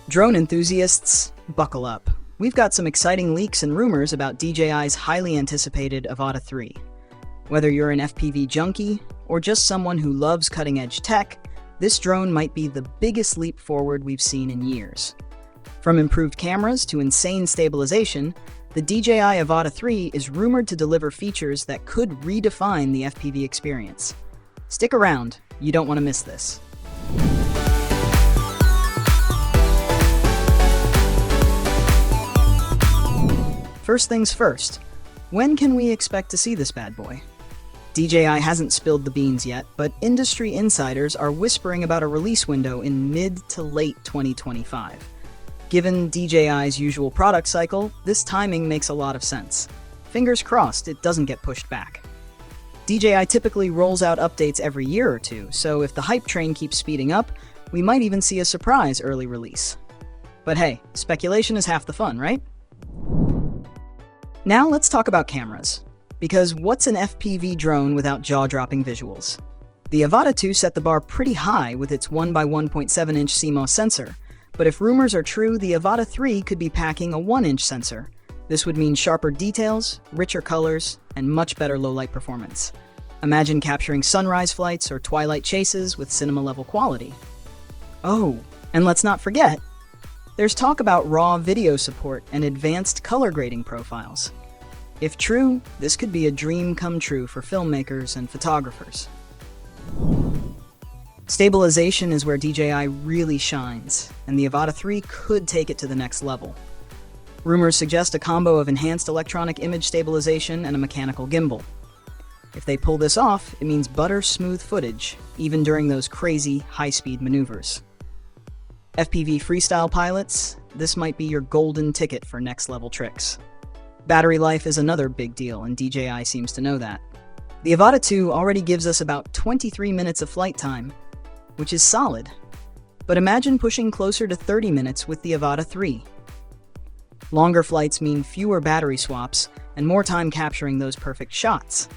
Drone enthusiasts, buckle up. We've got some exciting leaks and rumors about DJI's highly anticipated Avata 3. Whether you're an FPV junkie or just someone who loves cutting-edge tech, this drone might be the biggest leap forward we've seen in years. From improved cameras to insane stabilization, the DJI Avata 3 is rumored to deliver features that could redefine the FPV experience. Stick around, you don't want to miss this. First things first, when can we expect to see this bad boy? DJI hasn't spilled the beans yet, but industry insiders are whispering about a release window in mid to late 2025. Given DJI's usual product cycle, this timing makes a lot of sense. Fingers crossed it doesn't get pushed back. DJI typically rolls out updates every year or two, so if the hype train keeps speeding up, we might even see a surprise early release. But hey, speculation is half the fun, right? Now let's talk about cameras. Because what's an FPV drone without jaw-dropping visuals? The Avata 2 set the bar pretty high with its 1x1.7-inch CMOS sensor, but if rumors are true, the Avata 3 could be packing a 1-inch sensor. This would mean sharper details, richer colors, and much better low-light performance. Imagine capturing sunrise flights or twilight chases with cinema-level quality. Oh, and let's not forget, there's talk about raw video support and advanced color grading profiles. If true, this could be a dream come true for filmmakers and photographers. Stabilization is where DJI really shines, and the Avata 3 could take it to the next level. Rumors suggest a combo of enhanced electronic image stabilization and a mechanical gimbal. If they pull this off, it means butter-smooth footage, even during those crazy, high-speed maneuvers. FPV freestyle pilots, this might be your golden ticket for next-level tricks. Battery life is another big deal, and DJI seems to know that. The Avata 2 already gives us about 23 minutes of flight time, which is solid. But imagine pushing closer to 30 minutes with the Avata 3. Longer flights mean fewer battery swaps and more time capturing those perfect shots.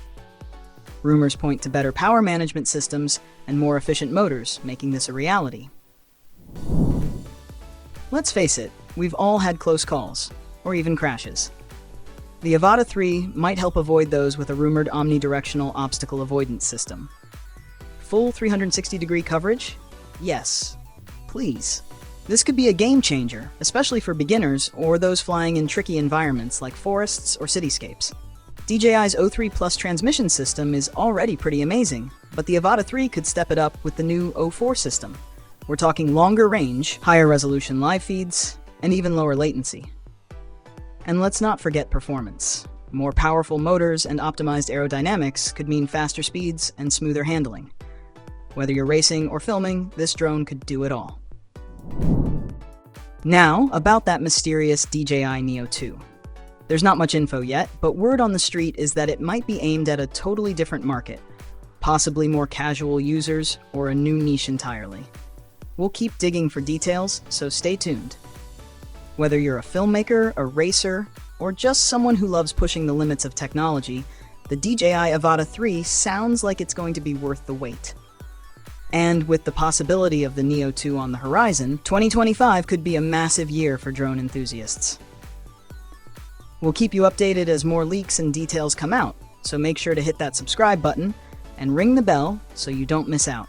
Rumors point to better power management systems and more efficient motors, making this a reality. Let's face it, we've all had close calls, or even crashes. The Avata 3 might help avoid those with a rumored omnidirectional obstacle avoidance system. Full 360-degree coverage? Yes. Please. This could be a game changer, especially for beginners or those flying in tricky environments like forests or cityscapes. DJI's O3 Plus transmission system is already pretty amazing, but the Avata 3 could step it up with the new O4 system. We're talking longer range, higher resolution live feeds, and even lower latency. And let's not forget performance. More powerful motors and optimized aerodynamics could mean faster speeds and smoother handling. Whether you're racing or filming, this drone could do it all. Now, about that mysterious DJI NEO 2. There's not much info yet, but word on the street is that it might be aimed at a totally different market, possibly more casual users or a new niche entirely. We'll keep digging for details, so stay tuned. Whether you're a filmmaker, a racer, or just someone who loves pushing the limits of technology, the DJI Avata 3 sounds like it's going to be worth the wait. And with the possibility of the NEO 2 on the horizon, 2025 could be a massive year for drone enthusiasts. We'll keep you updated as more leaks and details come out, so make sure to hit that subscribe button and ring the bell so you don't miss out.